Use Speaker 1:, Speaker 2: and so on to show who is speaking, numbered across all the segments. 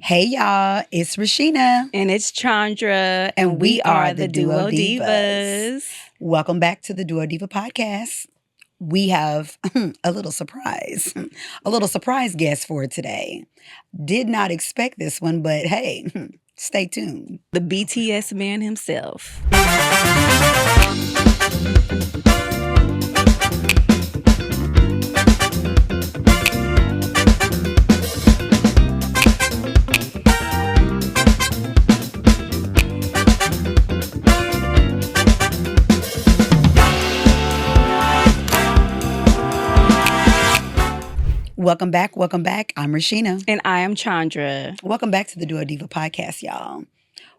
Speaker 1: Hey y'all, it's Rashina.
Speaker 2: And it's Chandra.
Speaker 1: And we are the DuoDivas.
Speaker 2: DuoDivas.
Speaker 1: Welcome back to the DuoDiva podcast. We have a little surprise guest for today. Did not expect this one, but hey, stay tuned.
Speaker 2: The BTS man himself.
Speaker 1: Welcome back. I'm Rashina.
Speaker 2: And I am Chandra.
Speaker 1: Welcome back to the DuoDiva podcast, y'all.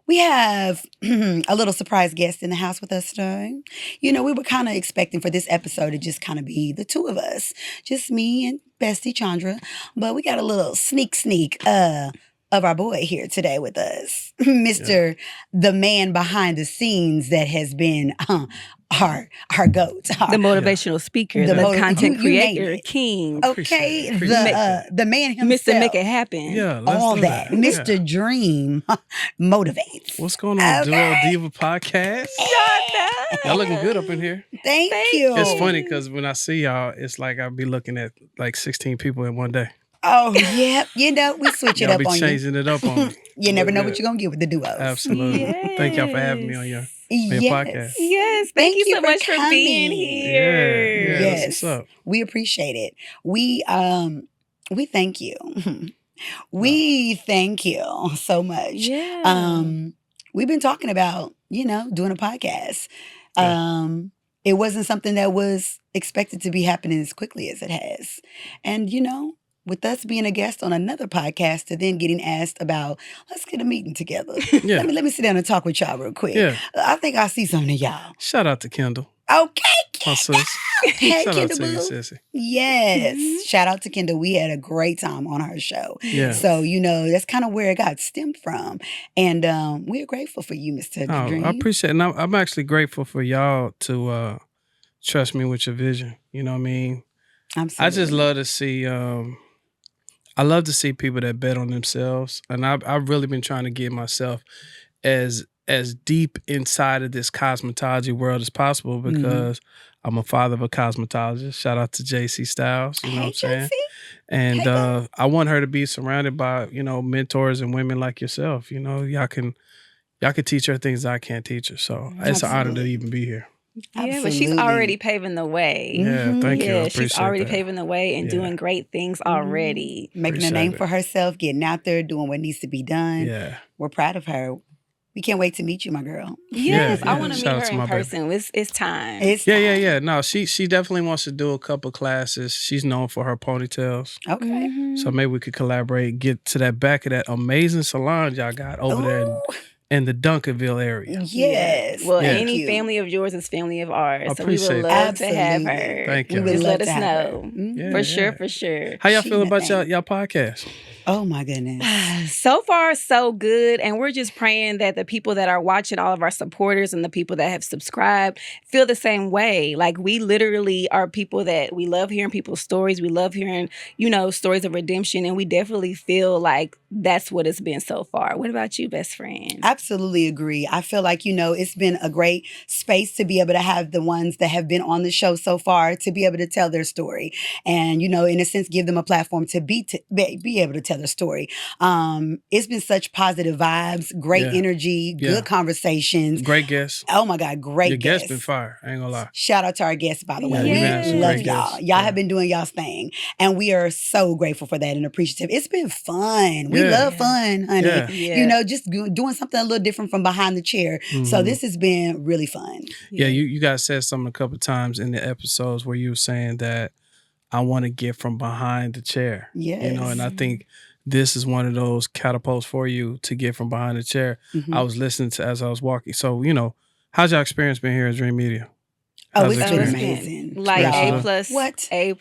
Speaker 1: We have a little surprise guest in the house with us today. You know, we were kind of expecting for this episode to just kind of be the two of us, just me and bestie Chandra. But we got a little sneak of our boy here today with us, Mr. The man behind the scenes that has been our goat,
Speaker 2: the motivational speaker, the content creator, king.
Speaker 1: Okay, the man himself,
Speaker 2: Mr. Make It Happen.
Speaker 3: Yeah,
Speaker 1: all that. Mr. Dream motivates.
Speaker 3: What's going on, DuoDiva podcast? Y'all looking good up in here.
Speaker 1: Thank you.
Speaker 3: It's funny because when I see y'all, it's like I'll be looking at like 16 people in one day.
Speaker 1: Oh, yeah. You know, we switch it up on you.
Speaker 3: Y'all be changing it up on me.
Speaker 1: You never know what you're going to get with the duos.
Speaker 3: Absolutely.
Speaker 2: Yes.
Speaker 3: Thank y'all for having me on your podcast.
Speaker 2: Yes. Thank you so much for being here.
Speaker 3: Yeah.
Speaker 1: Yes.
Speaker 3: What's up?
Speaker 1: We appreciate it. We thank you. We thank you so much.
Speaker 2: Yeah.
Speaker 1: We've been talking about, doing a podcast. It wasn't something that was expected to be happening as quickly as it has. And, with us being a guest on another podcast to then getting asked about, let's get a meeting together.
Speaker 3: Yeah.
Speaker 1: Let me sit down and talk with y'all real quick.
Speaker 3: Yeah.
Speaker 1: I think I see something in y'all.
Speaker 3: Shout out to Kendall.
Speaker 1: Okay,
Speaker 3: My
Speaker 1: Kendall.
Speaker 3: sis.
Speaker 1: Hey,
Speaker 3: Shout out
Speaker 1: Kendall
Speaker 3: to you,
Speaker 1: boo.
Speaker 3: sissy.
Speaker 1: Yes.
Speaker 2: Mhm.
Speaker 1: Shout out to Kendall. We had a great time on her show.
Speaker 3: Yeah.
Speaker 1: So, that's kind of where it got stemmed from. And we're grateful for you, Mr.
Speaker 3: Oh,
Speaker 1: Dream.
Speaker 3: I appreciate it. And I'm actually grateful for y'all to trust me with your vision. You know what I mean?
Speaker 1: Absolutely.
Speaker 3: I just love to see I love to see people that bet on themselves. And I've really been trying to get myself as deep inside of this cosmetology world as possible because I'm a father of a cosmetologist. Shout out to JC Styles. You know what I'm saying?
Speaker 1: JC.
Speaker 3: And I want her to be surrounded by, mentors and women like yourself. Y'all can teach her things I can't teach her. So it's an honor to
Speaker 1: Absolutely.
Speaker 3: even be here.
Speaker 2: Yeah, but she's
Speaker 1: Absolutely.
Speaker 2: already paving the way.
Speaker 3: Yeah, thank you. I
Speaker 2: Yeah,
Speaker 3: appreciate
Speaker 2: she's already
Speaker 3: that.
Speaker 2: paving the way and
Speaker 3: Yeah.
Speaker 2: doing great things already.
Speaker 1: Making
Speaker 3: Appreciate
Speaker 1: a name
Speaker 3: it.
Speaker 1: for herself, getting out there, doing what needs to be done.
Speaker 3: Yeah.
Speaker 1: We're proud of her. We can't wait to meet you, my girl.
Speaker 2: Yes,
Speaker 3: Yeah,
Speaker 2: I want to meet
Speaker 3: shout out
Speaker 2: her
Speaker 3: to
Speaker 2: in
Speaker 3: my baby.
Speaker 2: person. It's time.
Speaker 1: It's
Speaker 3: Yeah. No, she definitely wants to do a couple classes. She's known for her ponytails.
Speaker 1: Okay.
Speaker 2: Mhm.
Speaker 3: So maybe we could collaborate, get to that back of that amazing salon y'all got over there
Speaker 1: Ooh,
Speaker 3: in the Duncanville area.
Speaker 1: yes.
Speaker 2: Well,
Speaker 3: Yeah.
Speaker 2: any
Speaker 1: you.
Speaker 2: family of yours is family of ours.
Speaker 3: I
Speaker 2: So we would
Speaker 3: appreciate
Speaker 2: love
Speaker 1: that.
Speaker 2: to have
Speaker 1: Absolutely.
Speaker 2: her.
Speaker 3: Thank
Speaker 1: We
Speaker 3: you.
Speaker 1: would
Speaker 2: Just
Speaker 1: love
Speaker 2: let us
Speaker 1: to have her.
Speaker 2: know.
Speaker 1: Mhm.
Speaker 3: Yeah.
Speaker 2: For sure.
Speaker 3: How y'all
Speaker 1: She
Speaker 3: feel
Speaker 1: in
Speaker 3: about
Speaker 1: that
Speaker 3: y'all podcast?
Speaker 1: Oh, my goodness.
Speaker 2: So far, so good. And we're just praying that the people that are watching, all of our supporters and the people that have subscribed, feel the same way. Like, we literally are people that we love hearing people's stories. We love hearing, stories of redemption. And we definitely feel like that's what it's been so far. What about you, best friend?
Speaker 1: Absolutely agree. I feel like, it's been a great space to be able to have the ones that have been on the show so far to be able to tell their story and, in a sense, give them a platform to be able to tell their story. It's been such positive vibes, great
Speaker 3: Yeah.
Speaker 1: energy,
Speaker 3: Yeah.
Speaker 1: good conversations.
Speaker 3: Great guest.
Speaker 1: Oh my God, great
Speaker 3: Your guest
Speaker 1: guests.
Speaker 3: been fire. I ain't gonna lie.
Speaker 1: Shout out to our guests, by the way.
Speaker 3: Yeah,
Speaker 1: We
Speaker 3: you've had some
Speaker 1: love
Speaker 3: great
Speaker 1: y'all.
Speaker 3: guests.
Speaker 1: Y'all
Speaker 3: Yeah.
Speaker 1: have been doing y'all's thing. And we are so grateful for that and appreciative. It's been fun. We
Speaker 3: Yeah.
Speaker 1: love fun, honey.
Speaker 3: Yeah.
Speaker 2: Yeah.
Speaker 1: Just doing something a little different from behind the chair. So
Speaker 3: Mhm.
Speaker 1: this has been really fun.
Speaker 3: Yeah, you guys said something a couple times in the episodes where you were saying that I want to get from behind the chair.
Speaker 1: Yes.
Speaker 3: And I think this is one of those catapults for you to get from behind the chair.
Speaker 1: Mhm.
Speaker 3: I was listening to as I was walking. So, how's your experience been here at Dream Media?
Speaker 1: Oh,
Speaker 3: How's
Speaker 1: it's
Speaker 3: it
Speaker 1: been
Speaker 3: been?
Speaker 1: amazing.
Speaker 2: Like
Speaker 3: Yeah.
Speaker 2: A+.
Speaker 1: What?
Speaker 2: A+.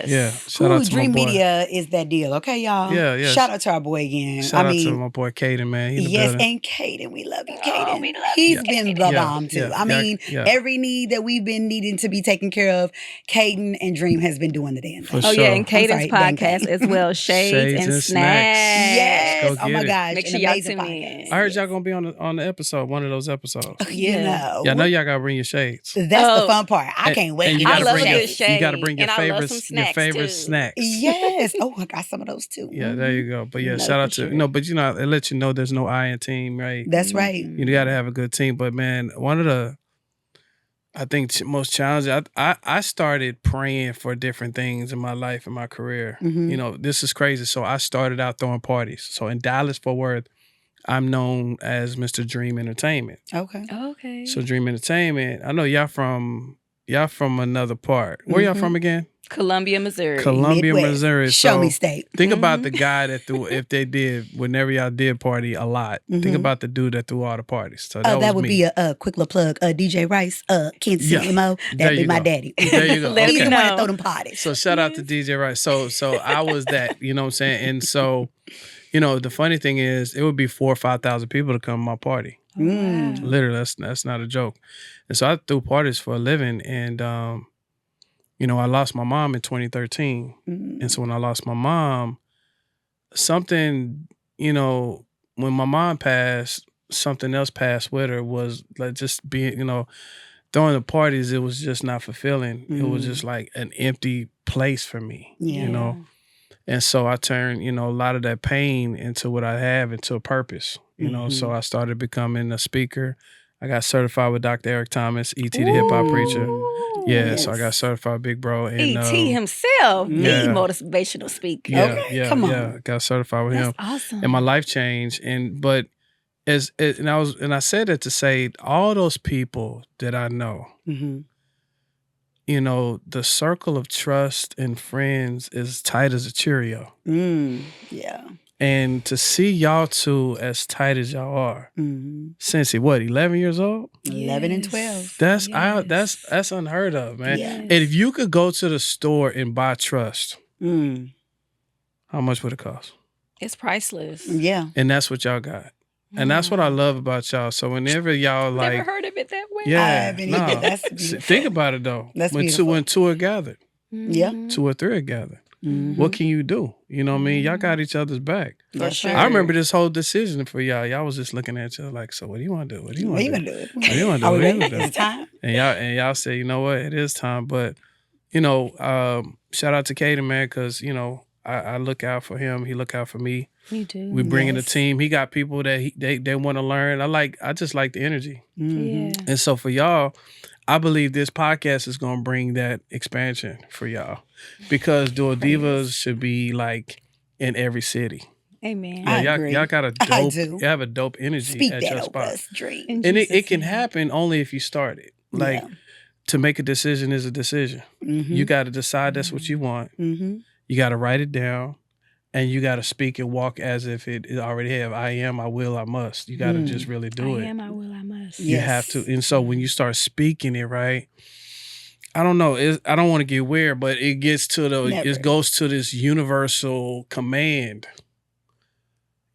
Speaker 3: Yeah. Shout out to
Speaker 1: Dream
Speaker 3: my boy.
Speaker 1: Media is that deal, okay, y'all?
Speaker 3: Yeah, yeah.
Speaker 1: Shout out to our boy again.
Speaker 3: Shout out to my boy Caden, man. He in the
Speaker 1: yes,
Speaker 3: building.
Speaker 1: and Caden, we love you,
Speaker 2: Oh,
Speaker 1: Caden.
Speaker 2: we love
Speaker 1: He's
Speaker 2: you,
Speaker 1: been
Speaker 2: Caden.
Speaker 1: the
Speaker 3: Yeah,
Speaker 1: bomb too.
Speaker 3: yeah,
Speaker 1: I mean,
Speaker 3: yeah.
Speaker 1: every need that we've been needing to be taken care of, Caden and Dream has been doing the damn
Speaker 3: For
Speaker 1: thing.
Speaker 2: Oh, yeah,
Speaker 3: sure.
Speaker 2: and Caden's
Speaker 1: sorry, bang,
Speaker 2: podcast
Speaker 1: bang.
Speaker 2: as well, Shades and Snacks.
Speaker 1: Yes.
Speaker 3: Go
Speaker 1: Oh my
Speaker 3: get it.
Speaker 1: gosh,
Speaker 2: Make
Speaker 1: an
Speaker 2: sure y'all
Speaker 1: amazing
Speaker 2: tune
Speaker 1: podcast.
Speaker 2: in.
Speaker 3: I heard y'all gonna be on the episode, one of those episodes.
Speaker 1: You know,
Speaker 3: Yeah, I know y'all gotta bring your shades.
Speaker 1: that's the
Speaker 2: Oh.
Speaker 1: fun part. I can't wait.
Speaker 3: And
Speaker 1: to
Speaker 3: you
Speaker 1: get
Speaker 2: I
Speaker 3: gotta
Speaker 2: love
Speaker 3: bring
Speaker 2: a
Speaker 3: your
Speaker 2: good shade.
Speaker 3: you gotta bring your
Speaker 2: And I love
Speaker 3: favorite
Speaker 2: some
Speaker 3: your
Speaker 2: snacks,
Speaker 3: favorite
Speaker 2: too.
Speaker 3: snacks.
Speaker 1: Yes. Oh, I got some of those too.
Speaker 3: Yeah, there you go. But yeah,
Speaker 1: No,
Speaker 3: shout out
Speaker 1: for
Speaker 3: to
Speaker 1: sure.
Speaker 3: but it lets you know there's no I in team, right?
Speaker 1: That's right.
Speaker 3: You gotta have a good team. But man, one of the I think most challenging. I started praying for different things in my life and my career.
Speaker 1: Mhm.
Speaker 3: This is crazy. So I started out throwing parties. So in Dallas, Fort Worth, I'm known as Mr. Dream Entertainment.
Speaker 1: Okay.
Speaker 2: Okay.
Speaker 3: So Dream Entertainment. I know y'all from another part. Where y'all from again?
Speaker 2: Columbia, Missouri.
Speaker 3: Columbia,
Speaker 1: Midwest.
Speaker 3: Missouri.
Speaker 1: Show me
Speaker 3: So
Speaker 1: state.
Speaker 3: think about the guy that threw. If they did, whenever y'all did party a lot, think about the dude that threw all the parties. So that
Speaker 1: That
Speaker 3: was
Speaker 1: would
Speaker 3: me.
Speaker 1: be a quick little plug. DJ Rice, Kansas City
Speaker 3: Yeah.
Speaker 1: Mo.
Speaker 3: There
Speaker 1: That'd be
Speaker 3: you
Speaker 1: my
Speaker 3: go.
Speaker 1: daddy.
Speaker 3: There you go.
Speaker 2: Let
Speaker 1: He's
Speaker 2: me
Speaker 1: the
Speaker 3: Okay.
Speaker 1: one
Speaker 2: know.
Speaker 1: that throw them parties.
Speaker 3: So shout out to DJ Rice. So I was that, you know what I'm saying? And so, the funny thing is it would be 4,000 or 5,000 people to come to my party.
Speaker 1: Mm.
Speaker 3: Literally, that's not a joke. And so I threw parties for a living, and I lost my mom in 2013. And so when I lost my mom, something, when my mom passed, something else passed with her was like just being, throwing the parties, it was just not fulfilling. It was just like an empty place for me,
Speaker 1: Yeah.
Speaker 3: And so I turned, a lot of that pain into what I have, into a purpose, So I started becoming a speaker. I got certified with Dr. Eric Thomas, E.T. the hip hop preacher. Yeah, so I got certified, big bro. And
Speaker 2: E.T. himself, the
Speaker 3: yeah.
Speaker 2: motivational speaker.
Speaker 3: Yeah,
Speaker 1: Okay,
Speaker 3: yeah,
Speaker 1: come on.
Speaker 3: yeah. Got certified with
Speaker 2: That's
Speaker 3: him,
Speaker 2: awesome.
Speaker 3: and my life changed. And I said that to say all those people that I know, the circle of trust and friends is tight as a Cheerio.
Speaker 1: Yeah.
Speaker 3: And to see y'all two as tight as y'all are, since 11 years old?
Speaker 1: 11 and 12.
Speaker 3: That's unheard of, man.
Speaker 1: Yeah.
Speaker 3: And if you could go to the store and buy trust, how much would it cost?
Speaker 2: It's priceless.
Speaker 1: Yeah.
Speaker 3: And that's what y'all got. And that's what I love about y'all. So whenever y'all
Speaker 2: Never heard of it that way.
Speaker 3: yeah,
Speaker 1: I haven't either. That's beautiful.
Speaker 3: think about it though.
Speaker 1: That's
Speaker 3: when
Speaker 1: beautiful.
Speaker 3: two are gathered,
Speaker 1: Yeah.
Speaker 3: 2 or 3 are gathered. What can you do? You know what I mean? Y'all got each other's back.
Speaker 2: For sure.
Speaker 3: I remember this whole decision for y'all. Y'all was just looking at each other like, so what do you want to do? What do you
Speaker 1: What
Speaker 3: want
Speaker 1: you
Speaker 3: to
Speaker 1: gonna
Speaker 3: do?
Speaker 1: do?
Speaker 3: What do you want to do?
Speaker 1: Are we
Speaker 3: What do you
Speaker 1: ready?
Speaker 3: wanna do?
Speaker 1: Is it time?
Speaker 3: And y'all say, you know what? It is time. But, shout out to Caden, man, because, I look out for him. He look out for me.
Speaker 2: You do.
Speaker 3: We bring in a
Speaker 1: Yes.
Speaker 3: team. He got people that they want to learn. I just like the energy.
Speaker 2: Yeah.
Speaker 3: And so for y'all, I believe this podcast is going to bring that expansion for y'all, because DuoDivas should be like in every city.
Speaker 2: Amen.
Speaker 3: Yeah,
Speaker 1: I
Speaker 3: y'all,
Speaker 1: agree.
Speaker 3: y'all got a
Speaker 1: I
Speaker 3: dope.
Speaker 1: do.
Speaker 3: You have a dope energy
Speaker 1: Speak
Speaker 3: at
Speaker 1: that
Speaker 3: your
Speaker 1: over
Speaker 3: spot,
Speaker 1: us, Dream.
Speaker 2: In
Speaker 3: and it
Speaker 2: Jesus'
Speaker 3: can
Speaker 2: name.
Speaker 3: happen only if you start it. Like
Speaker 1: Yeah.
Speaker 3: to make a decision is a decision. You got to decide that's what you want. You got to write it down. And you got to speak and walk as if it already have. I am, I will, I must. You got to just really do
Speaker 2: I
Speaker 3: it.
Speaker 2: am, I will, I must.
Speaker 3: You
Speaker 1: Yes.
Speaker 3: have to. And so when you start speaking it, right? I don't know. I don't want to get weird, but it gets to
Speaker 1: Never.
Speaker 3: it goes to this universal command.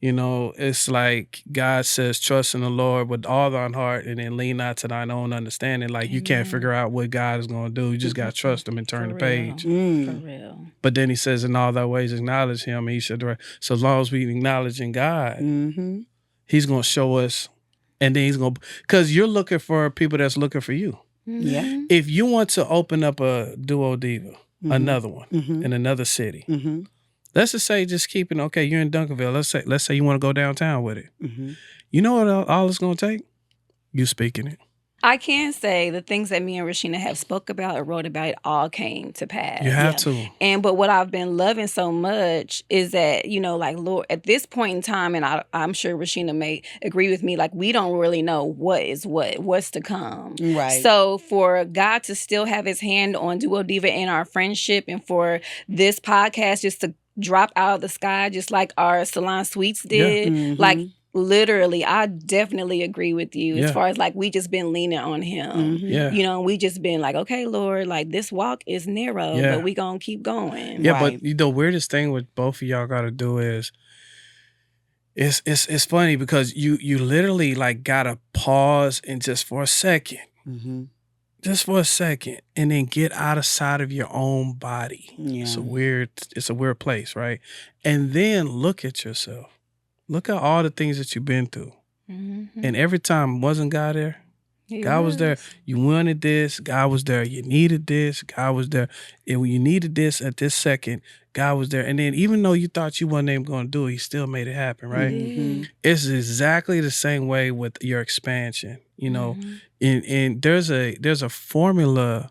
Speaker 3: It's like God says, trust in the Lord with all thine heart and then lean not to thine own understanding. Like you can't figure out what God is going to do. You just got to trust him and turn
Speaker 2: For
Speaker 3: the
Speaker 2: real.
Speaker 3: page.
Speaker 2: For real.
Speaker 3: But then he says, in all thy ways acknowledge him. And he said, right. So as long as we acknowledging God, he's going to show us. And then he's going to, because you're looking for people that's looking for you.
Speaker 1: Yeah.
Speaker 3: If you want to open up a DuoDiva, another one in another city, let's just say just keeping, okay, you're in Duncanville. Let's say you want to go downtown with it. You know what all it's going to take? You speaking it.
Speaker 2: I can say the things that me and Rashina have spoke about or wrote about, it all came to pass.
Speaker 3: You have to.
Speaker 2: But what I've been loving so much is that, like, Lord, at this point in time, and I'm sure Rashina may agree with me, like, we don't really know what's to come.
Speaker 1: Right.
Speaker 2: So for God to still have his hand on DuoDiva and our friendship, and for this podcast just to drop out of the sky, just like our Salon Suites did, like, literally, I definitely agree with you as
Speaker 3: Yeah.
Speaker 2: far as like we just been leaning on him.
Speaker 1: Mhm.
Speaker 3: Yeah.
Speaker 2: You know, we just been like, okay, Lord, like this walk is narrow,
Speaker 3: Yeah.
Speaker 2: but we gonna keep going.
Speaker 3: Yeah,
Speaker 1: Right.
Speaker 3: but the weirdest thing with both of y'all got to do is it's funny because you literally like gotta pause and just for a second,
Speaker 1: Mhm.
Speaker 3: just for a second, and then get out of sight of your own body.
Speaker 1: Yeah.
Speaker 3: It's a weird place, right? And then look at yourself. Look at all the things that you've been through,
Speaker 2: Mm-hmm.
Speaker 3: and every time wasn't God there? God was there. You wanted this, God was there. You needed this, God was there. And when you needed this at this second, God was there. And then even though you thought you wasn't even going to do it, he still made it happen, right?
Speaker 1: Mhm.
Speaker 3: It's exactly the same way with your expansion, you know.
Speaker 2: Mhm.
Speaker 3: And there's a formula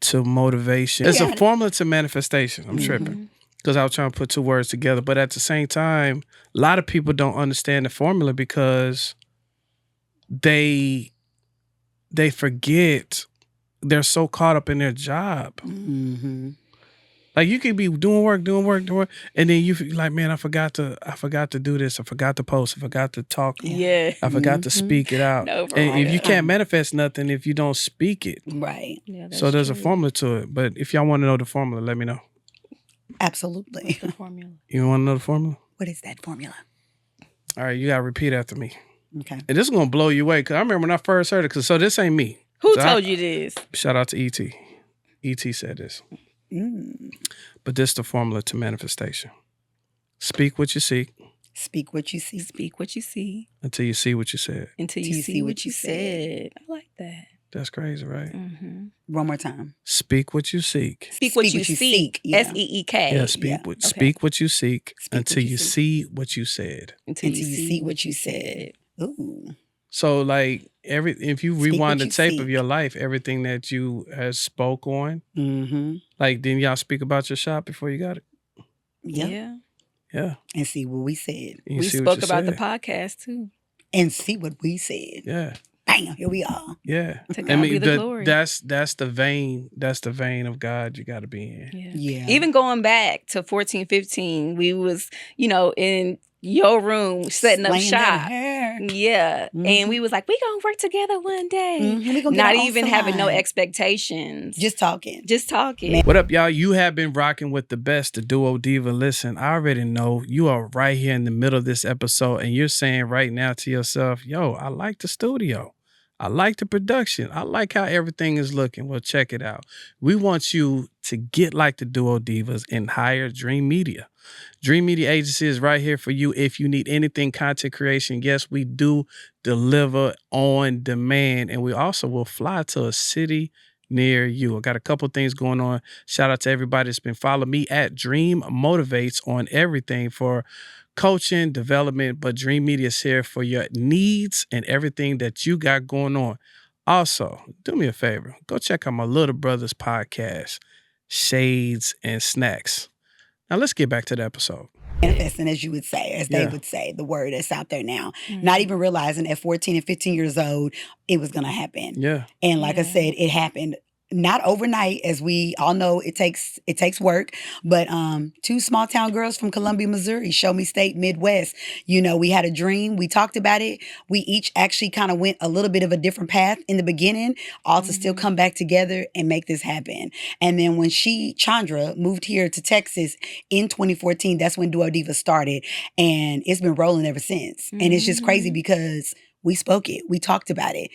Speaker 3: to motivation. There's a
Speaker 1: Yeah.
Speaker 3: formula to manifestation. I'm tripping because I was trying to put two words together. But at the same time, a lot of people don't understand the formula because they forget, they're so caught up in their job.
Speaker 1: Mhm.
Speaker 3: Like you could be doing work, and then you feel like, man, I forgot to do this. I forgot to post. I forgot to talk.
Speaker 2: Yeah.
Speaker 3: I forgot to
Speaker 1: Mhm.
Speaker 3: speak it out.
Speaker 2: No, for
Speaker 3: And if
Speaker 2: real.
Speaker 3: you can't manifest nothing if you don't speak it.
Speaker 1: Right.
Speaker 2: Yeah,
Speaker 3: So there's a
Speaker 2: true.
Speaker 3: formula to it. But if y'all want to know the formula, let me know.
Speaker 1: Absolutely.
Speaker 2: What's the formula?
Speaker 3: You want to know the formula?
Speaker 1: What is that formula?
Speaker 3: All right, you got to repeat after me.
Speaker 1: Okay.
Speaker 3: And this is going to blow you away because I remember when I first heard it. So this ain't me.
Speaker 2: Who
Speaker 3: So
Speaker 2: told you this?
Speaker 3: Shout out to E.T. E.T. said this.
Speaker 1: Mm.
Speaker 3: But this is the formula to manifestation. Speak what you seek
Speaker 1: Speak what you see.
Speaker 2: Speak what you see
Speaker 3: until you see what you said.
Speaker 2: until you see what you said. I like that.
Speaker 3: That's crazy, right?
Speaker 2: Mm-hmm.
Speaker 1: One more time.
Speaker 3: Speak what you seek.
Speaker 2: Speak what you seek.
Speaker 1: Yeah.
Speaker 2: SEEK.
Speaker 3: Yeah, speak
Speaker 1: Yeah.
Speaker 3: what
Speaker 2: Okay.
Speaker 3: speak what you seek
Speaker 1: Speak
Speaker 3: until
Speaker 1: what you
Speaker 3: you
Speaker 1: seek.
Speaker 3: see what you said.
Speaker 2: Until
Speaker 1: Until you see what you said. Ooh.
Speaker 3: So like if you
Speaker 1: Speak
Speaker 3: rewind
Speaker 1: what
Speaker 3: the
Speaker 1: you
Speaker 3: tape
Speaker 1: seek.
Speaker 3: of your life, everything that you has spoke on,
Speaker 1: Mm-hmm.
Speaker 3: like didn't y'all speak about your shop before you got it?
Speaker 1: Yep.
Speaker 2: Yeah.
Speaker 3: Yeah.
Speaker 1: And see what we said.
Speaker 3: And you
Speaker 2: We
Speaker 3: see what
Speaker 2: spoke
Speaker 3: you
Speaker 2: about the
Speaker 3: said.
Speaker 2: podcast too.
Speaker 1: And see what we said.
Speaker 3: Yeah.
Speaker 1: Bam, here we are.
Speaker 3: Yeah.
Speaker 2: To God be the glory.
Speaker 3: That's the vein of God you gotta be in.
Speaker 2: Yeah.
Speaker 1: Yeah.
Speaker 2: Even going back to 14, 15, we was, in your room setting up
Speaker 1: Slaying that
Speaker 2: shop.
Speaker 1: hair.
Speaker 2: Yeah.
Speaker 1: Mhm.
Speaker 2: And we was like, we gonna work together one day.
Speaker 1: Mhm. We gonna get
Speaker 2: Not
Speaker 1: our own
Speaker 2: even having no
Speaker 1: salon.
Speaker 2: expectations.
Speaker 1: Just talking.
Speaker 2: Just talking.
Speaker 3: What up, y'all? You have been rocking with the best, the Duo Diva. Listen, I already know you are right here in the middle of this episode, and you're saying right now to yourself, yo, I like the studio. I like the production. I like how everything is looking. Well, check it out. We want you to get like the Duo Divas and hire Dream Media. Dream Media Agency is right here for you if you need anything content creation. Yes, we do deliver on demand, and we also will fly to a city near you. I got a couple things going on. Shout out to everybody that's been following me at Dream Motivates on everything for coaching, development, but Dream Media is here for your needs and everything that you got going on. Also, do me a favor. Go check out my little brother's podcast, Shades and Snacks. Now let's get back to the episode.
Speaker 1: Manifesting, as you would say, as they would say, the word that's out there now. Not even realizing at 14 and 15 years old, it was going to happen.
Speaker 3: Yeah.
Speaker 1: And like I said, it happened not overnight, as we all know it takes work, but two small town girls from Columbia, Missouri, Show Me State, Midwest. We had a dream. We talked about it. We each actually kind of went a little bit of a different path in the beginning, all to still come back together and make this happen. And then when Chandra, moved here to Texas in 2014, that's when DuoDivas started. And it's been rolling ever since. And it's just crazy because we spoke it. We talked about it.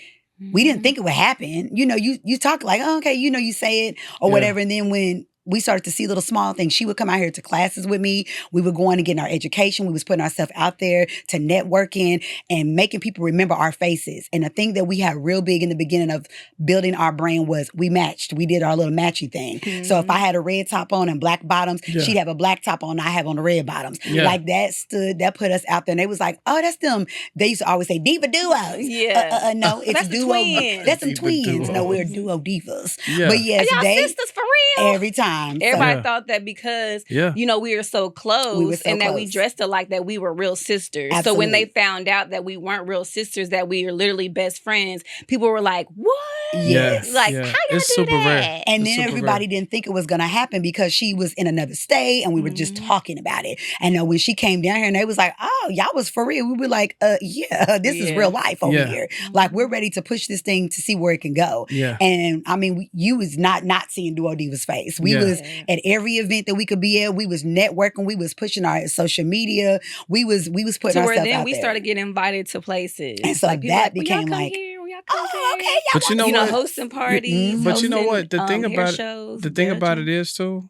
Speaker 1: We didn't think it would happen. You talk like, oh, okay, you say it or whatever. And then when we started to see little small things, she would come out here to classes with me. We were going to get our education. We was putting ourselves out there to networking and making people remember our faces. And the thing that we had real big in the beginning of building our brand was we matched. We did our little matchy thing. So if I had a red top on and black bottoms, she'd have a black top on, I have on the red bottoms.
Speaker 3: Yeah.
Speaker 1: Like that put us out there. And they was like, oh, that's them. They used to always say Diva Duos.
Speaker 2: Yeah.
Speaker 1: No, it's
Speaker 2: That's the
Speaker 1: duo.
Speaker 2: twins.
Speaker 1: That's some
Speaker 3: Diva
Speaker 1: twins.
Speaker 3: Duos.
Speaker 1: No, we're Duo Divas.
Speaker 3: Yeah.
Speaker 1: But yes,
Speaker 2: Y'all
Speaker 1: they
Speaker 2: sisters for real?
Speaker 1: every time. time. So
Speaker 2: Everybody
Speaker 3: Yeah.
Speaker 2: thought that because,
Speaker 3: Yeah.
Speaker 2: you know, we were so close
Speaker 1: We were so
Speaker 2: and that we
Speaker 1: close.
Speaker 2: dressed alike that we were real sisters. So when they
Speaker 1: Absolutely.
Speaker 2: found out that we weren't real sisters, that we were literally best friends, people were like, what?
Speaker 1: Yes.
Speaker 2: Like,
Speaker 3: Yeah.
Speaker 2: how y'all
Speaker 3: It's
Speaker 2: do
Speaker 3: super rare.
Speaker 2: that?
Speaker 1: And
Speaker 3: It's
Speaker 1: then
Speaker 3: super
Speaker 1: everybody
Speaker 3: rare.
Speaker 1: didn't think it was going to happen because she was in another state and we were just
Speaker 2: Mhm.
Speaker 1: talking about it. And when she came down here and they was like, oh, y'all was for real. We were like, yeah, this is
Speaker 2: Yeah.
Speaker 1: real life over
Speaker 3: Yeah.
Speaker 1: here. Like, we're ready to push this thing to see where it can go.
Speaker 3: Yeah.
Speaker 1: And I mean, you was not seeing DuoDivas face. We
Speaker 3: Yeah.
Speaker 1: was
Speaker 2: Yeah.
Speaker 1: at every event that we could be at. We was networking. We was pushing our social media. We was putting
Speaker 2: To where
Speaker 1: ourselves
Speaker 2: then
Speaker 1: out
Speaker 2: we
Speaker 1: there.
Speaker 2: started getting invited to places.
Speaker 1: And so
Speaker 2: like, people
Speaker 1: that
Speaker 2: like, will y'all
Speaker 1: became
Speaker 2: come
Speaker 1: like,
Speaker 2: here? Will y'all come
Speaker 1: oh, okay,
Speaker 2: there?
Speaker 1: y'all
Speaker 3: But you
Speaker 1: want
Speaker 3: know
Speaker 1: to
Speaker 2: You know,
Speaker 3: what?
Speaker 2: hosting parties.
Speaker 1: Mhm.
Speaker 3: But you know
Speaker 2: hosting,
Speaker 3: what? The thing
Speaker 2: hair
Speaker 3: about it,
Speaker 2: shows,
Speaker 3: the thing about it
Speaker 2: Belgium.
Speaker 3: is too,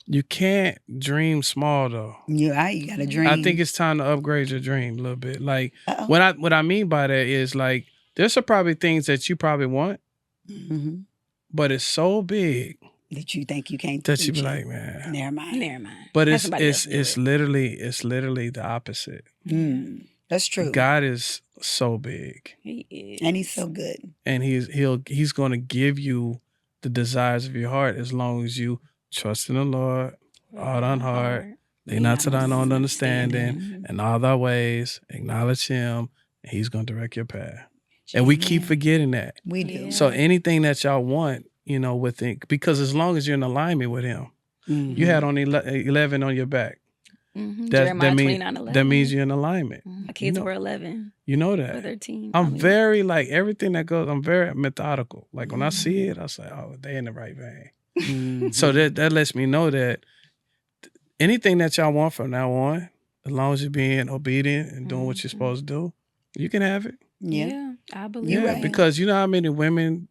Speaker 3: you can't dream small though.
Speaker 1: You got to dream.
Speaker 3: I think it's time to upgrade your dream a little bit. Like
Speaker 1: Uh-oh.
Speaker 3: what I mean by that is like there's some probably things that you probably want,
Speaker 1: Mhm.
Speaker 3: but it's so big
Speaker 1: That you think you can't
Speaker 3: that you
Speaker 1: reach
Speaker 3: be
Speaker 1: it.
Speaker 3: like, man.
Speaker 1: Never mind.
Speaker 2: Never mind.
Speaker 3: But
Speaker 2: Have
Speaker 3: it's
Speaker 2: somebody else do it.
Speaker 3: literally the opposite.
Speaker 1: That's true.
Speaker 3: God is so big,
Speaker 2: He is.
Speaker 1: And he's so good.
Speaker 3: and he's going to give you the desires of your heart as long as you trust in the Lord, heart on heart, lean not to thine own understanding, and all thy ways acknowledge Him, and He's going to direct your path. And we keep
Speaker 1: Amen.
Speaker 3: forgetting that.
Speaker 1: We do.
Speaker 2: Yeah.
Speaker 3: So anything that y'all want, you know, within, because as long as you're in alignment with Him,
Speaker 1: Mhm.
Speaker 3: you had only 11 on your back.
Speaker 2: Jeremiah
Speaker 3: That
Speaker 2: 29:11.
Speaker 3: means you're in alignment.
Speaker 2: My kids were 11
Speaker 3: You know
Speaker 2: or
Speaker 3: that.
Speaker 2: 13.
Speaker 3: I'm very like everything that goes. I'm very methodical. Like when I see it, I say, "Oh, they in the right vein."
Speaker 1: Mhm.
Speaker 3: So that lets me know that anything that y'all want from now on, as long as you're being obedient and doing what you're supposed to do, you can have it.
Speaker 1: Yeah.
Speaker 2: I believe
Speaker 1: You're
Speaker 3: Yeah,
Speaker 1: right.
Speaker 3: because you know how many women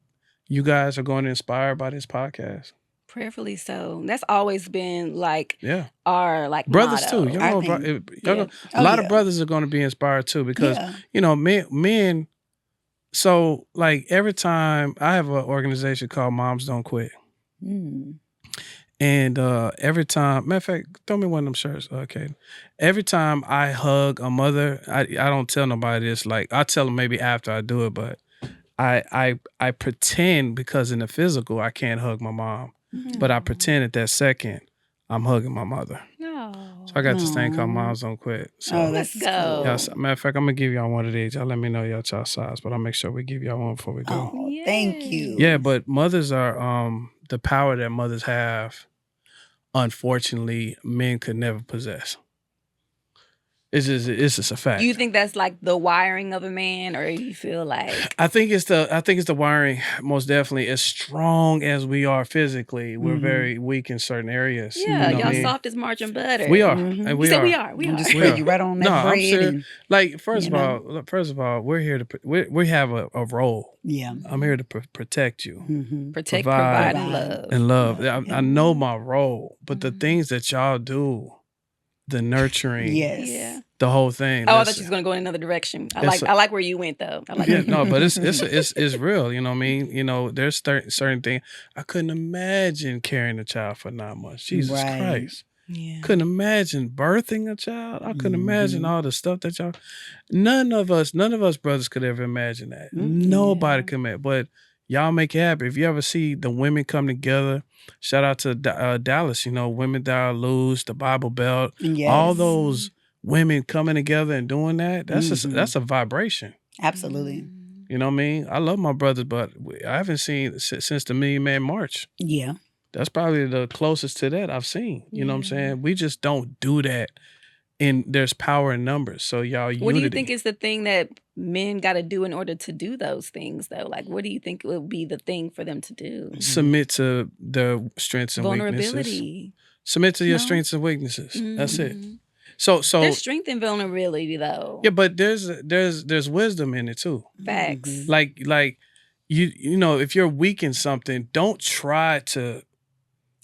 Speaker 3: you guys are going to inspire by this podcast.
Speaker 2: prayerfully so. That's always been like
Speaker 3: Yeah,
Speaker 2: our like
Speaker 3: brothers
Speaker 2: motto.
Speaker 3: too. Y'all
Speaker 1: I
Speaker 3: know,
Speaker 1: think-
Speaker 2: Yeah.
Speaker 3: a lot
Speaker 1: yeah.
Speaker 3: of brothers are going to be inspired too because
Speaker 1: Yeah.
Speaker 3: you know men. So like every time I have an organization called Moms Don't Quit.
Speaker 1: Mm.
Speaker 3: And every time, matter of fact, throw me one of them shirts, okay. Every time I hug a mother, I don't tell nobody this. Like I tell them maybe after I do it, but I pretend because in the physical I can't hug my mom, but I pretend at that second I'm hugging my mother.
Speaker 2: No.
Speaker 3: So I got this thing called
Speaker 1: Aw.
Speaker 3: Moms Don't Quit. So
Speaker 1: Oh,
Speaker 2: Let's
Speaker 1: that's
Speaker 2: go.
Speaker 1: cool.
Speaker 3: y'all, matter of fact, I'm gonna give y'all one of these. Y'all let me know y'all child size, but I'll make sure we give y'all one before we go.
Speaker 1: Oh, thank you.
Speaker 3: Yeah, but mothers are the power that mothers have. Unfortunately, men could never possess. It's just a fact.
Speaker 2: Do you think that's like the wiring of a man, or you feel like
Speaker 3: I think it's the wiring. Most definitely, as strong as we are physically, we're
Speaker 1: Mhm.
Speaker 3: very weak in certain areas.
Speaker 2: yeah,
Speaker 3: you know what
Speaker 2: y'all
Speaker 3: I mean?
Speaker 2: soft as margarine butter?
Speaker 3: We are.
Speaker 1: Mhm.
Speaker 3: And
Speaker 2: You
Speaker 3: we
Speaker 2: said
Speaker 3: are.
Speaker 2: we are. We
Speaker 1: I'm
Speaker 2: are.
Speaker 1: just
Speaker 3: We
Speaker 1: spread
Speaker 3: are.
Speaker 1: you right on that
Speaker 3: No, I'm
Speaker 1: bread.
Speaker 3: serious.
Speaker 1: And,
Speaker 3: Like first
Speaker 1: you
Speaker 3: of all, we're here to we have a role.
Speaker 1: yeah.
Speaker 3: I'm here to protect you
Speaker 1: Mhm.
Speaker 2: Protect,
Speaker 3: Provide.
Speaker 2: provide, and love.
Speaker 3: and love.
Speaker 1: Yeah.
Speaker 3: I know my role, but the
Speaker 2: Mhm.
Speaker 3: things that y'all do, the nurturing,
Speaker 1: Yes.
Speaker 2: Yeah.
Speaker 3: the whole thing.
Speaker 2: Oh, I
Speaker 3: that's-
Speaker 2: thought you was gonna go in another direction. I
Speaker 3: It's
Speaker 2: like where you went though. I like
Speaker 3: Yeah,
Speaker 2: where you
Speaker 3: no,
Speaker 2: went.
Speaker 3: but it's real. You know what I mean? You know, there's certain things I couldn't imagine carrying a child for 9 months. Jesus
Speaker 1: Right.
Speaker 3: Christ,
Speaker 2: Yeah.
Speaker 3: couldn't imagine birthing a child. I couldn't imagine
Speaker 1: Mhm.
Speaker 3: all the stuff that y'all. None of us brothers could ever imagine that.
Speaker 1: Mm-mm.
Speaker 3: Nobody
Speaker 2: Yeah.
Speaker 3: could imagine. But y'all make it happen. If you ever see the women come together, shout out to Dallas. You know, Women That Are Loose, the Bible Belt,
Speaker 1: Yes.
Speaker 3: all those women coming together and doing that.
Speaker 1: Mhm.
Speaker 3: That's a vibration.
Speaker 1: Absolutely.
Speaker 3: You know what I mean? I love my brothers, but I haven't seen since the Million Man March.
Speaker 1: Yeah.
Speaker 3: That's probably the closest to that I've seen. You know what I'm saying? We just don't do that. And there's power in numbers. So y'all unity.
Speaker 2: What do you think is the thing that men got to do in order to do those things, though? Like, what do you think would be the thing for them to do?
Speaker 3: Submit to their strengths and weaknesses.
Speaker 2: Vulnerability.
Speaker 3: Submit to your
Speaker 2: No?
Speaker 3: strengths and weaknesses. That's it.
Speaker 2: Mhm.
Speaker 3: So
Speaker 2: There's strength and vulnerability, though.
Speaker 3: yeah, but there's wisdom in it too.
Speaker 2: Facts.
Speaker 1: Mhm.
Speaker 3: Like you know, if you're weak in something, don't try to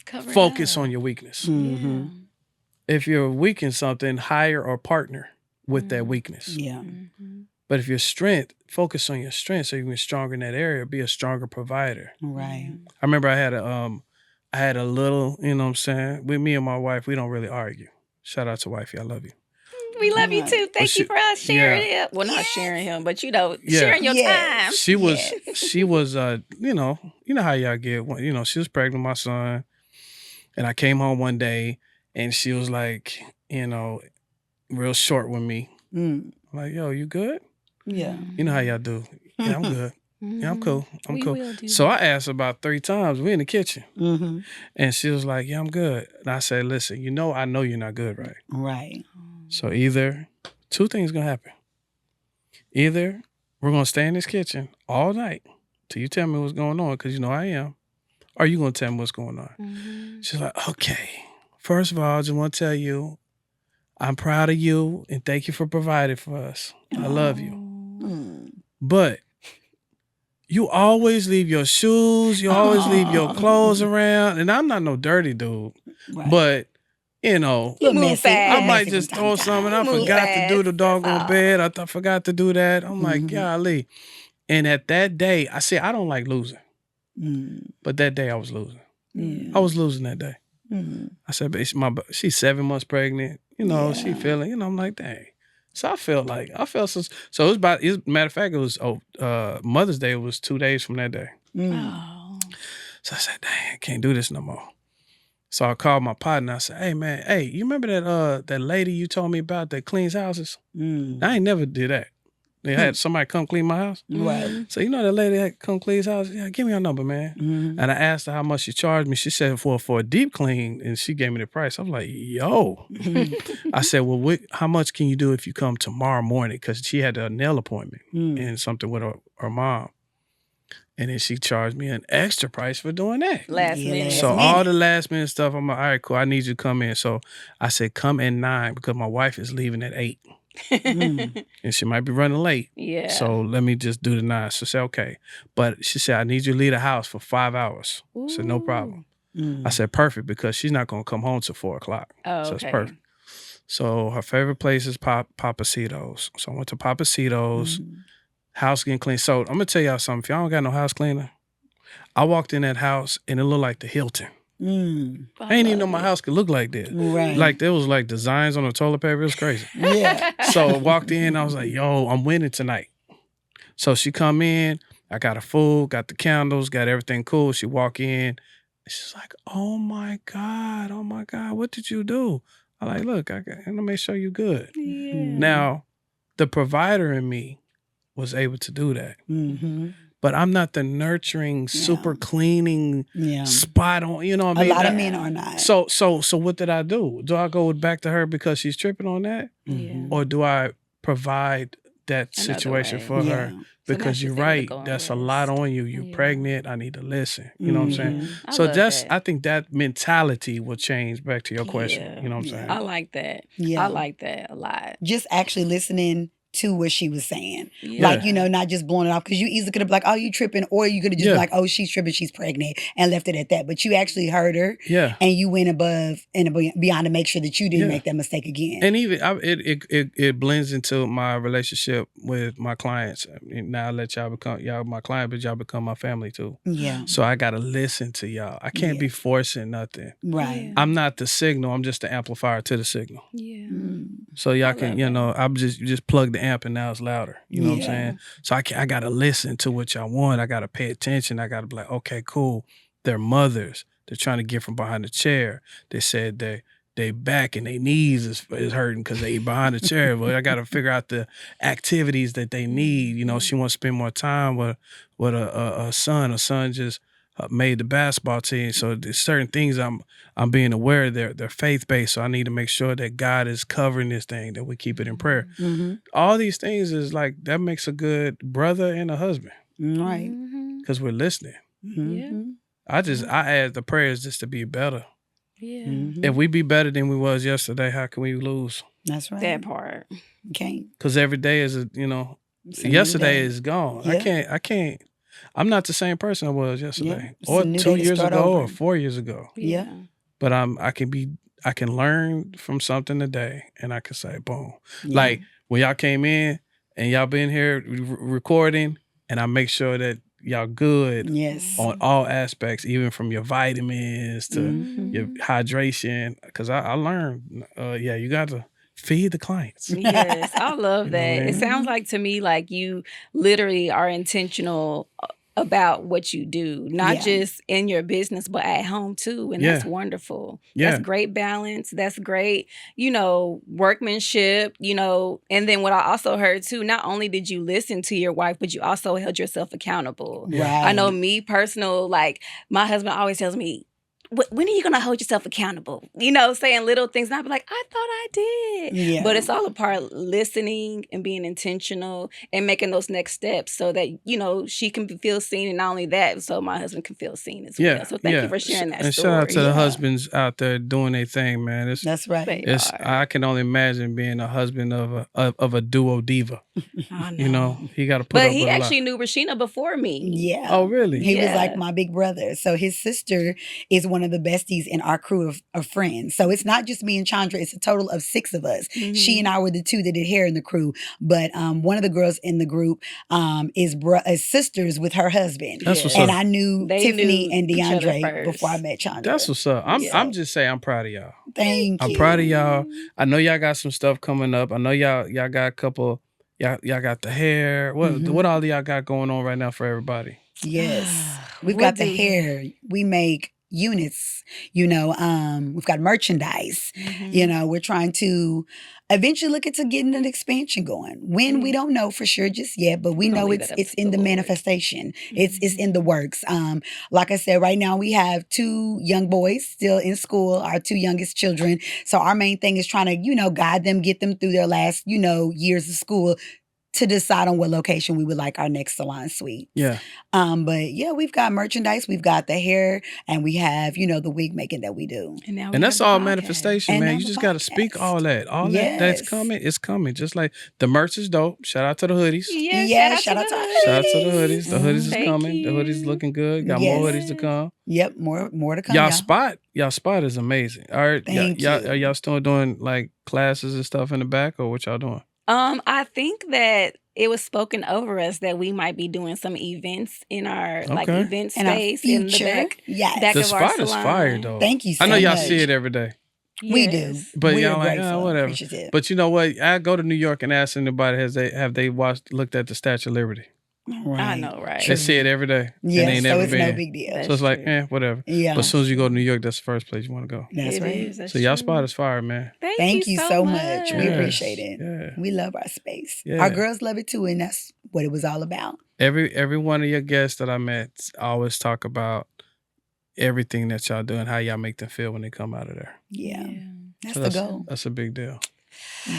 Speaker 2: Cover it
Speaker 3: focus
Speaker 2: up.
Speaker 3: on your weakness.
Speaker 1: Mhm.
Speaker 3: If you're weak in something, hire or partner with that weakness.
Speaker 1: Yeah.
Speaker 2: Mhm.
Speaker 3: But if your strength, focus on your strength so you can be stronger in that area, be a stronger provider.
Speaker 1: Right.
Speaker 3: I remember I had a little, you know what I'm saying? With me and my wife, we don't really argue. Shout out to wifey, I love you.
Speaker 2: We love you
Speaker 1: Right.
Speaker 2: too. Thank
Speaker 3: she-
Speaker 2: you for us sharing
Speaker 3: yeah.
Speaker 2: it. Well, not sharing him, but you know,
Speaker 3: Yeah.
Speaker 2: sharing your
Speaker 1: Yes.
Speaker 2: time.
Speaker 3: She was
Speaker 1: Yes.
Speaker 3: she was you know how y'all get, you know, she was pregnant with my son. And I came home one day and she was like, real short with me.
Speaker 1: Mm.
Speaker 3: I'm like, yo, you good?
Speaker 1: Yeah.
Speaker 3: You know how y'all do. Yeah, I'm good. Yeah, I'm cool. I'm
Speaker 2: We
Speaker 3: cool.
Speaker 2: will do
Speaker 3: So
Speaker 2: that.
Speaker 3: I asked her about 3 times. We in the kitchen.
Speaker 1: Mm-hmm.
Speaker 3: And she was like, yeah, I'm good. And I said, listen, I know you're not good, right?
Speaker 1: Right.
Speaker 3: So either 2 things going to happen. Either we're going to stay in this kitchen all night till you tell me what's going on, because you know I am, or you going to tell me what's going on. She's like, okay. First of all, I just want to tell you, I'm proud of you and thank you for providing for us. I love you.
Speaker 1: Mm.
Speaker 3: But you always leave your shoes, you always leave your clothes around. And I'm not no dirty dude,
Speaker 1: Right.
Speaker 3: but
Speaker 1: Little
Speaker 2: move
Speaker 1: messy.
Speaker 2: fast.
Speaker 3: I
Speaker 1: Little
Speaker 3: might
Speaker 1: messy
Speaker 3: just
Speaker 1: from
Speaker 3: throw
Speaker 1: time to
Speaker 3: something. I
Speaker 1: time.
Speaker 2: Move
Speaker 3: forgot to do the
Speaker 2: fast, that's
Speaker 3: doggone
Speaker 2: all.
Speaker 3: bed. I forgot to do that. I'm like,
Speaker 1: Mhm.
Speaker 3: golly. And at that day, I said, I don't like losing.
Speaker 1: Mm.
Speaker 3: But that day I was losing.
Speaker 1: Mm.
Speaker 3: I was losing that day.
Speaker 1: Mm.
Speaker 3: I said, but she's 7 months pregnant. She
Speaker 1: Yeah.
Speaker 3: feeling, I'm like, dang. So I felt so it was matter of fact, it was Mother's Day was 2 days from that day.
Speaker 1: Mm.
Speaker 2: Oh.
Speaker 3: So I said, dang, I can't do this no more. So I called my partner. I said, hey man, you remember that lady you told me about that cleans houses?
Speaker 1: Mm.
Speaker 3: I ain't never did that. They had somebody come clean my house.
Speaker 1: Right.
Speaker 3: So you know that lady that come clean his house? Yeah, give me your number, man.
Speaker 1: Mm-hmm.
Speaker 3: And I asked her how much she charged me. She said for a deep clean, and she gave me the price. I was like, yo. I said, well, how much can you do if you come tomorrow morning? Because she had a nail appointment and something with her mom. And then she charged me an extra price for doing that.
Speaker 2: Last minute.
Speaker 3: So all the last minute stuff, I'm like, all right, cool. I need you to come in. So I said, come at 9 because my wife is leaving at 8. And she might be running late.
Speaker 2: Yeah.
Speaker 3: So let me just do the 9. So I said, okay. But she said, I need you to leave the house for 5 hours. I said, no problem. I said, perfect, because she's not going to come home till 4 o'clock.
Speaker 2: Oh,
Speaker 3: so it's
Speaker 2: okay.
Speaker 3: perfect. So her favorite place is Papacitos. So I went to Papacitos. House getting clean. So I'm going to tell y'all something. If y'all don't got no house cleaner, I walked in that house and it looked like the Hilton. I didn't even know my house could look like that.
Speaker 1: Right.
Speaker 3: Like there was like designs on the toilet paper. It was crazy.
Speaker 1: Yeah.
Speaker 3: So I walked in, I was like, yo, I'm winning tonight. So she come in, I got her food, got the candles, got everything cool. She walk in, she's like, oh my God, what did you do? I'm like, look, I'm gonna make sure you good.
Speaker 2: Yeah.
Speaker 3: Now, the provider in me was able to do that.
Speaker 1: Mm-hmm.
Speaker 3: But I'm not the nurturing, super cleaning, spot on, you know what I mean?
Speaker 1: A lot of men are not.
Speaker 3: So what did I do? Do I go back to her because she's tripping on that?
Speaker 2: Yeah.
Speaker 3: Or do I provide that
Speaker 2: Another
Speaker 3: situation
Speaker 2: way.
Speaker 3: for her?
Speaker 2: So
Speaker 3: Because
Speaker 2: now
Speaker 3: you're
Speaker 2: she's able to
Speaker 3: right.
Speaker 2: go and
Speaker 3: That's a
Speaker 2: rest.
Speaker 3: lot on you. You're
Speaker 2: Yeah.
Speaker 3: pregnant. I need to listen. You know what I'm saying?
Speaker 2: I
Speaker 3: So
Speaker 2: love that.
Speaker 3: I think that mentality will change back to your question.
Speaker 2: Yeah.
Speaker 3: You know what I'm saying?
Speaker 2: I like that.
Speaker 1: Yeah.
Speaker 2: I like that a lot.
Speaker 1: Just actually listening to what she was saying.
Speaker 2: Yeah.
Speaker 1: Like, not just blowing it off, because you either could have been like, oh, you tripping, or you could have just been like, oh, she's tripping, she's pregnant, and left it at that. But you actually heard her, and you went above and beyond to make sure that you didn't make that mistake again.
Speaker 3: And even it blends into my relationship with my clients. I mean, now I let y'all my client, but y'all become my family too.
Speaker 1: Yeah.
Speaker 3: So I gotta listen to y'all. I can't be forcing nothing.
Speaker 1: Right.
Speaker 3: I'm not the signal. I'm just the amplifier to the signal.
Speaker 2: Yeah.
Speaker 3: So y'all can, I'm just plug the amp and now it's louder. You know what I'm saying? So I gotta listen to what y'all want. I gotta pay attention. I gotta be like, okay, cool. They're mothers. They're trying to get from behind the chair. They said they back and their knees is hurting because they behind the chair. But I gotta figure out the activities that they need. She wants to spend more time with a son. A son just made the basketball team. So there's certain things I'm being aware they're faith-based. So I need to make sure that God is covering this thing, that we keep it in prayer. All these things is like, that makes a good brother and a husband.
Speaker 1: Right.
Speaker 3: Because we're listening.
Speaker 2: Yeah.
Speaker 3: I ask the prayers just to be better.
Speaker 2: Yeah.
Speaker 3: If we be better than we was yesterday, how can we lose?
Speaker 1: That's right.
Speaker 2: That part.
Speaker 1: You can't.
Speaker 3: Because every day is yesterday is gone.
Speaker 1: Yeah.
Speaker 3: I can't. I'm not the same person I was yesterday,
Speaker 1: It's
Speaker 3: or
Speaker 1: a new
Speaker 3: 2
Speaker 1: day to
Speaker 3: years
Speaker 1: start
Speaker 3: ago,
Speaker 1: over.
Speaker 3: or 4 years ago.
Speaker 1: Yeah.
Speaker 3: But I can learn from something today, and I can say, boom.
Speaker 1: Yeah.
Speaker 3: Like when y'all came in and y'all been here recording, and I make sure that y'all good
Speaker 1: Yes.
Speaker 3: on all aspects, even from your vitamins to your hydration. Because I learned, you got to feed the clients.
Speaker 2: Yes, I love
Speaker 3: You know
Speaker 2: that.
Speaker 3: what I
Speaker 2: It
Speaker 3: mean?
Speaker 2: sounds like to me like you literally are intentional about what you do, not
Speaker 1: Yeah.
Speaker 2: just in your business, but at home too. And that's wonderful.
Speaker 3: Yeah.
Speaker 2: That's great balance. That's great, workmanship, and then what I also heard too, not only did you listen to your wife, but you also held yourself accountable.
Speaker 3: Yeah.
Speaker 1: Right.
Speaker 2: I know me personal, like my husband always tells me, when are you going to hold yourself accountable? Saying little things. And I'd be like, I thought I did.
Speaker 1: Yeah.
Speaker 2: But it's all a part of listening and being intentional and making those next steps so that, she can feel seen. And not only that, so my husband can feel seen as well. So thank you for sharing that
Speaker 3: and
Speaker 2: story.
Speaker 3: shout out to the
Speaker 1: Yeah.
Speaker 3: husbands out there doing their thing, man.
Speaker 1: That's right.
Speaker 2: They
Speaker 3: It's
Speaker 2: are.
Speaker 3: I can only imagine being a husband of a duo diva.
Speaker 2: I know.
Speaker 3: He got to put
Speaker 2: But
Speaker 3: up
Speaker 2: he
Speaker 3: with
Speaker 2: actually knew Rashina before me.
Speaker 1: Yeah.
Speaker 3: Oh, really?
Speaker 1: He was
Speaker 2: Yeah.
Speaker 1: like my big brother. So his sister is one of the besties in our crew of friends. So it's not just me and Chandra. It's a total of 6 of us.
Speaker 2: Mhm.
Speaker 1: She and I were the 2 that did hair in the crew. But one of the girls in the group is sisters with her husband.
Speaker 3: That's what's
Speaker 1: And
Speaker 3: up.
Speaker 1: I knew
Speaker 2: They
Speaker 1: Tiffany
Speaker 2: knew
Speaker 1: and
Speaker 2: each other
Speaker 1: DeAndre
Speaker 2: first.
Speaker 1: before I met Chandra.
Speaker 3: That's what's up. I'm
Speaker 2: Yeah.
Speaker 3: just saying I'm proud of y'all.
Speaker 1: Thank
Speaker 3: I'm
Speaker 1: you.
Speaker 3: proud of y'all. I know y'all got some stuff coming up. I know y'all got a couple. Y'all got the hair. What all y'all got going on right now for everybody?
Speaker 1: Yes. We've
Speaker 2: What
Speaker 1: got the
Speaker 2: do-
Speaker 1: hair. We make units, we've got merchandise.
Speaker 2: Mhm.
Speaker 1: We're trying to eventually look into getting an expansion going. When we don't know for sure just yet, but we
Speaker 2: We're gonna
Speaker 1: know
Speaker 2: leave
Speaker 1: it's
Speaker 2: that up
Speaker 1: it's
Speaker 2: to
Speaker 1: in
Speaker 2: the
Speaker 1: the
Speaker 2: Lord.
Speaker 1: manifestation. It's in the works. Like I said, right now we have 2 young boys still in school, our 2 youngest children. So our main thing is trying to, guide them, get them through their last, years of school to decide on what location we would like our next salon suite.
Speaker 3: Yeah.
Speaker 1: But yeah, we've got merchandise, we've got the hair, and we have, the wig making that we do.
Speaker 2: And, now we
Speaker 3: And that's
Speaker 2: have the
Speaker 3: all
Speaker 2: podcast.
Speaker 3: manifestation,
Speaker 1: And
Speaker 3: man.
Speaker 1: now
Speaker 3: You
Speaker 1: the
Speaker 3: just got to speak
Speaker 1: podcast.
Speaker 3: all that. All that's
Speaker 1: Yes.
Speaker 3: coming. It's coming. Just like the merch is dope. Shout out to the hoodies.
Speaker 2: Yeah,
Speaker 1: Yeah,
Speaker 2: shout out to the
Speaker 1: our
Speaker 2: hoodies.
Speaker 3: Shout out to the hoodies. The hoodies is
Speaker 2: Thank
Speaker 3: coming. The hoodies
Speaker 2: you.
Speaker 3: looking good. Got
Speaker 1: Yes.
Speaker 3: more hoodies to come.
Speaker 1: Yep, more to come.
Speaker 3: Y'all spot is amazing. All right.
Speaker 1: Thank
Speaker 3: y'all,
Speaker 1: you.
Speaker 3: Are y'all still doing like classes and stuff in the back, or what y'all doing?
Speaker 2: I think that it was spoken over us that we might be doing some events in our
Speaker 3: Okay.
Speaker 2: event
Speaker 1: In our
Speaker 2: space in the
Speaker 1: future.
Speaker 2: back.
Speaker 1: Yes.
Speaker 2: back
Speaker 3: The
Speaker 2: of our
Speaker 3: spot is
Speaker 2: salon.
Speaker 3: fire though.
Speaker 1: Thank you so
Speaker 3: I know y'all
Speaker 1: much.
Speaker 3: see it every day.
Speaker 1: We do.
Speaker 2: Yes.
Speaker 3: But
Speaker 1: We're
Speaker 3: y'all like,
Speaker 1: grateful,
Speaker 3: whatever.
Speaker 1: appreciative.
Speaker 3: But you know what? I go to New York and ask anybody have they looked at the Statue of Liberty?
Speaker 1: Right.
Speaker 2: I know, right?
Speaker 3: They see it every day.
Speaker 1: Yeah,
Speaker 3: and they
Speaker 1: so
Speaker 3: never
Speaker 1: it's
Speaker 3: been.
Speaker 1: no big deal.
Speaker 2: That's
Speaker 3: So it's like,
Speaker 2: true.
Speaker 3: whatever.
Speaker 1: Yeah.
Speaker 3: But as soon as you go to New York, that's the first place you want to go.
Speaker 1: That's
Speaker 2: It
Speaker 1: right.
Speaker 2: is, that's
Speaker 3: So y'all
Speaker 2: true.
Speaker 3: spot is fire, man.
Speaker 1: Thank you so much. We
Speaker 3: Yes.
Speaker 1: appreciate it.
Speaker 3: Yeah.
Speaker 1: We love our space.
Speaker 3: Yeah.
Speaker 1: Our girls love it too, and that's what it was all about.
Speaker 3: Every one of your guests that I met always talk about everything that y'all do and how y'all make them feel when they come out of there.
Speaker 1: Yeah. That's
Speaker 3: So
Speaker 1: the goal.
Speaker 3: That's a big deal.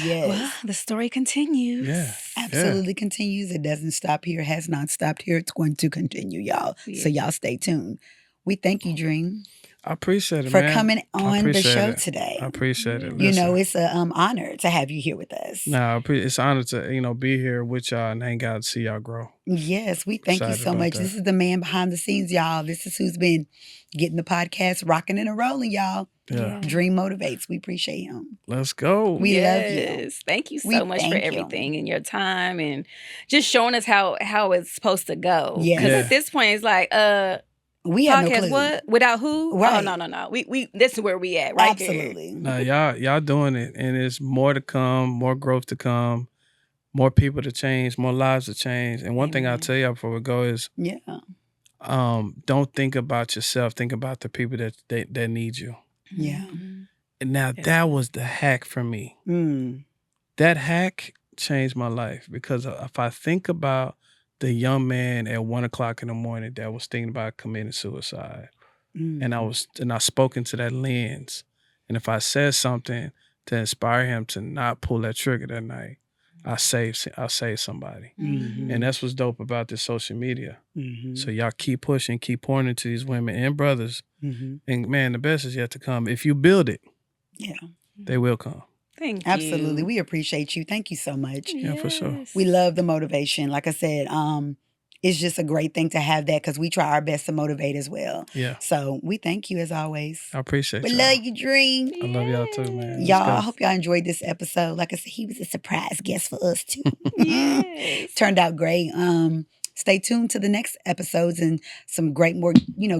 Speaker 1: Yes.
Speaker 2: Well, the story continues.
Speaker 3: Yeah.
Speaker 1: Absolutely continues. It doesn't stop here. It has not stopped here. It's going to continue, y'all. So
Speaker 2: Yeah.
Speaker 1: y'all stay tuned. We thank you, Dream,
Speaker 3: I appreciate it,
Speaker 1: for
Speaker 3: man.
Speaker 1: coming
Speaker 3: I
Speaker 1: on the
Speaker 3: appreciate
Speaker 1: show
Speaker 3: it.
Speaker 1: today.
Speaker 3: I appreciate it.
Speaker 1: You know,
Speaker 3: Listen.
Speaker 1: it's an honor to have you here with us.
Speaker 3: No, it's an honor to be here with y'all and hang out and see y'all grow.
Speaker 1: Yes, we thank you
Speaker 3: Excited
Speaker 1: so
Speaker 3: about
Speaker 1: much.
Speaker 3: that.
Speaker 1: This is the man behind the scenes, y'all. This is who's been getting the podcast rocking and rolling, y'all.
Speaker 3: Yeah.
Speaker 1: Dream motivates. We appreciate him.
Speaker 3: Let's go.
Speaker 1: We love you.
Speaker 2: Yes. Thank you
Speaker 1: We
Speaker 2: so much for
Speaker 1: thank you.
Speaker 2: everything and your time and just showing us how it's supposed to go.
Speaker 1: Yes.
Speaker 2: Because
Speaker 3: Yeah.
Speaker 2: at this point, it's like,
Speaker 1: We have no
Speaker 2: podcast
Speaker 1: clue.
Speaker 2: what? Without who?
Speaker 1: Right.
Speaker 2: Oh, no. We this is where we at, right there.
Speaker 1: Absolutely.
Speaker 3: No, y'all doing it, and there's more to come, more growth to come, more people to change, more lives to change. And one thing I'll
Speaker 2: Amen.
Speaker 3: tell y'all before we go is,
Speaker 1: Yeah.
Speaker 3: don't think about yourself. Think about the people that need you.
Speaker 1: Yeah.
Speaker 2: Mhm.
Speaker 3: And now
Speaker 2: Yes.
Speaker 3: that was the hack for me.
Speaker 1: Mm.
Speaker 3: That hack changed my life because if I think about the young man at 1:00 in the morning that was thinking about committing suicide,
Speaker 1: Mm.
Speaker 3: and I spoke into that lens, and if I said something to inspire him to not pull that trigger that night, I'll save somebody.
Speaker 1: Mhm.
Speaker 3: And that's what's dope about this social media.
Speaker 1: Mhm.
Speaker 3: So y'all keep pushing, keep pouring into these women and brothers.
Speaker 1: Mhm.
Speaker 3: And man, the best is yet to come. If you build it,
Speaker 1: Yeah.
Speaker 3: they will come.
Speaker 2: Thank you.
Speaker 1: Absolutely. We appreciate you. Thank you so much.
Speaker 3: Yeah, for sure.
Speaker 2: Yes.
Speaker 1: We love the motivation. Like I said, it's just a great thing to have that because we try our best to motivate as well.
Speaker 3: Yeah.
Speaker 1: So we thank you as always.
Speaker 3: I appreciate
Speaker 1: We
Speaker 3: y'all.
Speaker 1: love you, Dream.
Speaker 3: I love y'all too, man. Let's
Speaker 1: Y'all,
Speaker 3: go.
Speaker 1: I hope y'all enjoyed this episode. Like I said, he was a surprise guest for us too.
Speaker 2: Yes.
Speaker 1: Turned out great. stay tuned to the next episodes and some great more,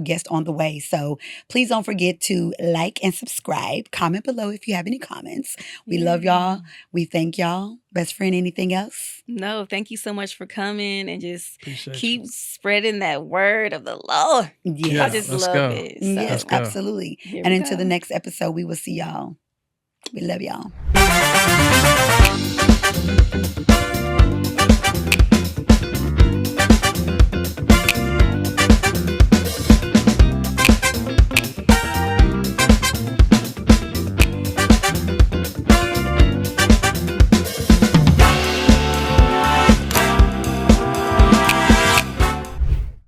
Speaker 1: guests on the way. So please don't forget to like and subscribe. Comment below if you have any comments. We love y'all. We thank y'all. Best friend, anything else?
Speaker 2: No, thank you so much for coming and just
Speaker 3: Appreciate
Speaker 2: keep
Speaker 3: you.
Speaker 2: spreading that word of the Lord.
Speaker 1: Yeah.
Speaker 2: I just
Speaker 3: let's
Speaker 2: love
Speaker 3: go.
Speaker 2: it. So,
Speaker 1: Yes,
Speaker 3: Let's go.
Speaker 1: absolutely.
Speaker 2: here
Speaker 1: And
Speaker 2: we
Speaker 1: until
Speaker 2: go.
Speaker 1: the next episode, we will see y'all. We love y'all.